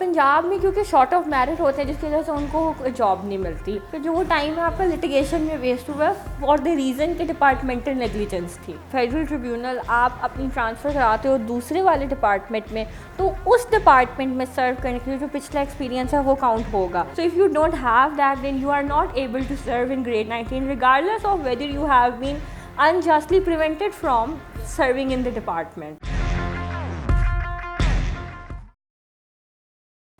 पंजाब में क्योंकि short of merit होते हैं जिसकी वजह से उनको जॉब नहीं मिलती, तो जो वो टाइम है आपका लिटिगेशन में वेस्ट हुआ फॉर द रीज़न कि डिपार्टमेंटल नेग्लिजेंस थी। फेडरल ट्रिब्यूनल आप अपनी ट्रांसफ़र कराते हो दूसरे वाले डिपार्टमेंट में, तो उस डिपार्टमेंट में सर्व करने के लिए जो पिछला एक्सपीरियंस है वो काउंट होगा। So if you don't have that then you are not able to serve in grade 19 regardless of whether you have been unjustly prevented from serving in the department.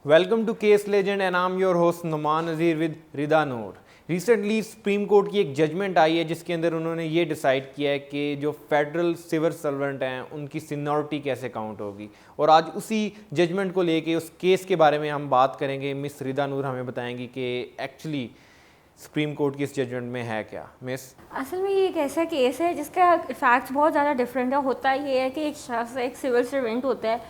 Welcome to case legend and I am your host Numan Nazir with Rida Noor. Recently supreme court की एक judgement आई है जिसके अंदर उन्होंने ये decide किया है कि जो फेडरल सिविल सर्वेंट हैं उनकी सीनियरिटी कैसे काउंट होगी, और आज उसी जजमेंट को लेके उस केस के बारे में हम बात करेंगे। मिस रिदा नूर हमें बताएंगी कि एक्चुअली सुप्रीम कोर्ट की इस जजमेंट में है क्या। मिस, असल में ये एक ऐसा केस है जिसका फैक्ट्स बहुत ज़्यादा डिफरेंट है। होता ये है कि एक शख्स एक सिविल सर्वेंट होता है,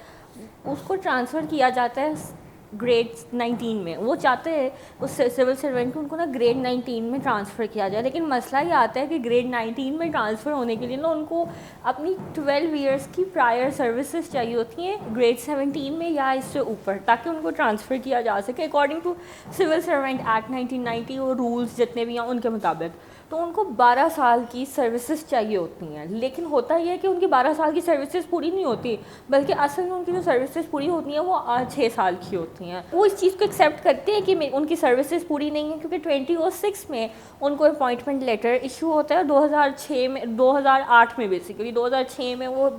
उसको ट्रांसफ़र किया जाता है ग्रेड 19 में। वो चाहते हैं उस सिविल सर्वेंट को उनको ना ग्रेड 19 में ट्रांसफ़र किया जाए, लेकिन मसला ये आता है कि ग्रेड 19 में ट्रांसफ़र होने के लिए ना उनको अपनी 12 ईयर्स की प्रायर सर्विसेज चाहिए होती हैं ग्रेड 17 में या इससे ऊपर, ताकि उनको ट्रांसफ़र किया जा सके according to civil servant act 1990 और रूल्स जितने भी हैं उनके मुताबिक। तो उनको 12 साल की सर्विसेज चाहिए होती हैं, लेकिन होता यह है कि उनकी 12 साल की सर्विसेज पूरी नहीं होती, बल्कि असल में उनकी जो सर्विसेज पूरी होती हैं वो 6 साल की होती हैं। वो इस चीज़ को एक्सेप्ट करते हैं कि उनकी सर्विसेज पूरी नहीं है, क्योंकि 2006 में उनको अपॉइंटमेंट लेटर इशू होता है। 2008 में बेसिकली 2006 में वो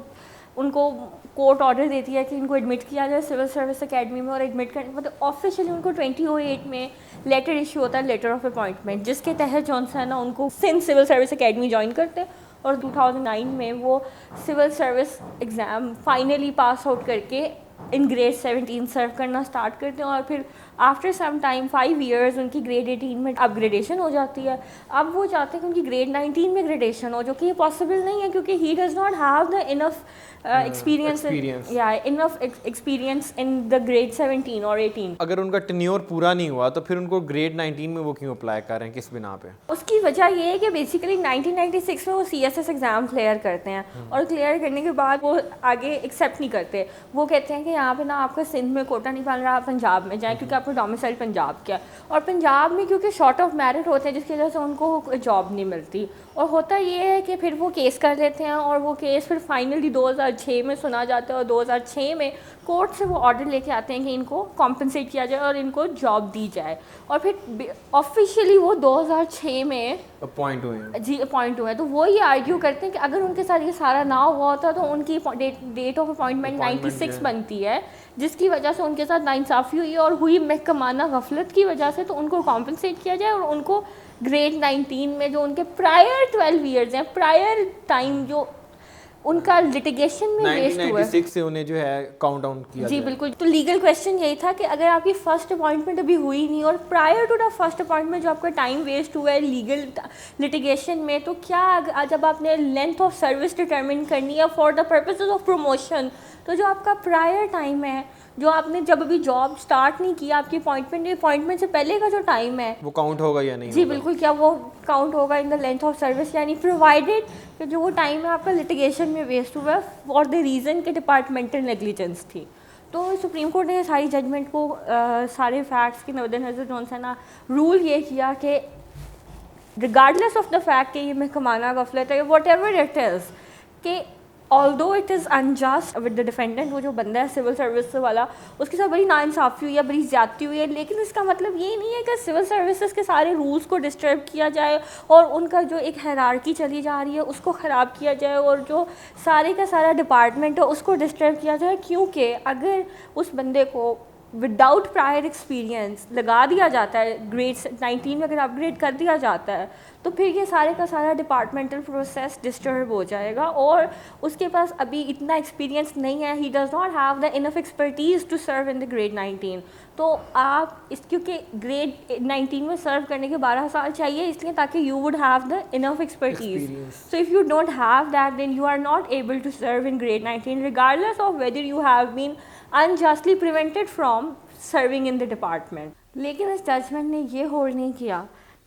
उनको कोर्ट ऑर्डर देती है कि इनको एडमिट किया जाए सिविल सर्विस एकेडमी में, और एडमिट करने के बाद ऑफिशियली उनको 2008 में लेटर इशू होता है, लेटर ऑफ अपॉइंटमेंट, जिसके तहत जॉनसन है ना उनको Sindh civil service academy join करते हैं, और 2009 में वो civil service exam finally pass out करके इन ग्रेड 17 सर्व करना स्टार्ट करते हैं। और फिर आफ्टर सम टाइम 5 ईयर्स उनकी ग्रेड 18 में अपग्रेडेशन हो जाती है। अब वो चाहते हैं कि उनकी ग्रेड 19 में ग्रेडेशन हो, जो कि ये पॉसिबल नहीं है क्योंकि ही does not have the enough experience in the grade 17 और 18। अगर उनका टेन्योर पूरा नहीं हुआ तो फिर उनको ग्रेड 19 में वो क्यों अप्लाई कर रहे हैं, किस बिना पे? उसकी वजह ये है कि बेसिकली 1996 में वो CSS एग्ज़ाम क्लियर करते हैं, और क्लियर करने के बाद वो आगे एक्सेप्ट नहीं करते। वो कहते हैं कि यहाँ पे ना आपका सिंध में कोटा नहीं बन रहा, आप पंजाब में जाएँ क्योंकि आपका डोमिसाइल पंजाब का, और पंजाब में क्योंकि शॉर्ट ऑफ मेरिट होते हैं जिसकी वजह से उनको जॉब नहीं मिलती। और होता ये है कि फिर वो केस कर लेते हैं, और वो केस फिर फाइनली 2006 में सुना जाता है, और 2006 में कोर्ट से वो ऑर्डर लेके आते हैं कि इनको कॉम्पनसेट किया जाए और इनको जॉब दी जाए। और फिर ऑफिशियली वो 2006 में अपॉइंट हुए हैं। तो वो ये आर्ग्यू करते हैं कि अगर उनके साथ ये सारा ना हुआ होता तो उनकी डेट ऑफ अपॉइंटमेंट 96 बनती है, जिसकी वजह से उनके साथ नाइंसाफ़ी हुई और हुई महकमाना गफलत की वजह से, तो उनको कॉम्पनसेट किया जाए और उनको ग्रेड 19 में जो उनके प्रायर 12 ईयर्स हैं, प्रायर टाइम जो उनका लिटिगेशन में वेस्ट हुआ है, 1996 से उन्हें जो है काउंट डाउन किया जी बिल्कुल। तो लीगल क्वेश्चन यही था कि अगर आपकी फर्स्ट अपॉइंटमेंट अभी हुई नहीं और prior to the first appointment जो आपका टाइम वेस्ट हुआ है लीगल लिटिगेशन में, तो क्या जब आपने लेंथ ऑफ सर्विस डिटरमिन करनी है for the purposes of promotion, तो जो आपका प्रायर टाइम है, जो आपने जब अभी जॉब स्टार्ट नहीं किया, आपकी अपॉइंटमेंट से पहले का जो टाइम है वो काउंट होगा या नहीं? जी बिल्कुल, क्या वो काउंट होगा in the length of service, यानी प्रोवाइडेड कि जो वो टाइम है आपका लिटिगेशन में वेस्ट हुआ है फॉर द रीज़न कि डिपार्टमेंटल नेग्लिजेंस थी। तो सुप्रीम कोर्ट ने सारी जजमेंट को सारे फैक्ट्स के मद्देनज़र जॉनसन ना रूल ये किया कि रिगार्डलेस ऑफ द फैक्ट कि ये महकमाना गफलत है, वॉट एवर इट इज़, कि although it is unjust with the defendant, वो जो बंदा है सिविल सर्विस वाला, उसके साथ बड़ी नाइंसाफ़ी हुई है, बड़ी ज़्यादती हुई है, लेकिन इसका मतलब ये नहीं है कि सिविल सर्विसेज के सारे रूल्स को डिस्टर्ब किया जाए और उनका जो एक हायरार्की चली जा रही है उसको ख़राब किया जाए, और जो सारे का सारा डिपार्टमेंट है उसको डिस्टर्ब किया जाए। क्योंकि अगर उस बंदे को विदाउट प्रायर एक्सपीरियंस लगा दिया जाता है ग्रेड 19 में, अगर अपग्रेड कर दिया जाता है, तो फिर ये सारे का सारा डिपार्टमेंटल प्रोसेस डिस्टर्ब हो जाएगा, और उसके पास अभी इतना एक्सपीरियंस नहीं है, he does not have the enough expertise to serve in the grade 19। तो आप क्योंकि ग्रेड 19 में सर्व करने के 12 साल चाहिए, इसलिए ताकि you would have the enough expertise. So if you don't have that then you are not able to serve in grade 19 regardless of whether you have been unjustly prevented from serving in the department। लेकिन इस judgement ने ये hold नहीं किया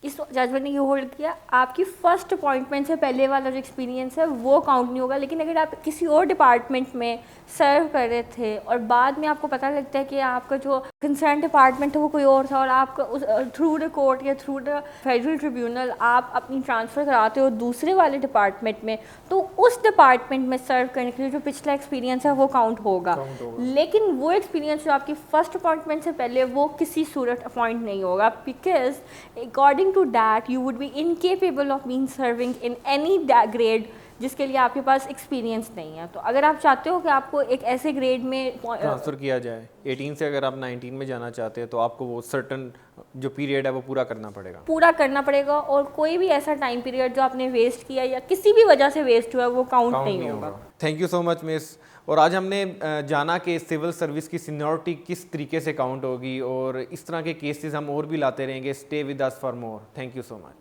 इस judgement ने ये hold किया आपकी फर्स्ट अपॉइंटमेंट से पहले वाला जो एक्सपीरियंस है वो काउंट नहीं होगा, लेकिन अगर आप किसी और डिपार्टमेंट में सर्व कर रहे थे और बाद में आपको पता लगता है कि आपका जो कंसर्न डिपार्टमेंट है वो कोई और था और आपका थ्रू द कोर्ट या थ्रू द फेडरल ट्रिब्यूनल आप अपनी ट्रांसफ़र कराते हो दूसरे वाले डिपार्टमेंट में, तो उस डिपार्टमेंट में सर्व करने के लिए जो पिछला एक्सपीरियंस है वो काउंट होगा। लेकिन वो एक्सपीरियंस जो आपकी फर्स्ट अपॉइंटमेंट से पहले वो किसी सूरत अपॉइंट नहीं होगा, because according to that you would be incapable of being serving in any grade जिसके लिए आपके पास एक्सपीरियंस नहीं है। तो अगर आप चाहते हो कि आपको एक ऐसे ग्रेड में ट्रांसफ़र किया जाए 18 से, अगर आप 19 में जाना चाहते हैं तो आपको वो सर्टन जो पीरियड है वो पूरा करना पड़ेगा और कोई भी ऐसा टाइम पीरियड जो आपने वेस्ट किया या किसी भी वजह से वेस्ट हुआ वो काउंट नहीं होगा। Thank you so much miss. और आज हमने जाना कि सिविल सर्विस की सीनियरिटी किस तरीके से काउंट होगी और इस तरह के केसेस हम और भी लाते रहेंगे। Stay with us for more. Thank you so much.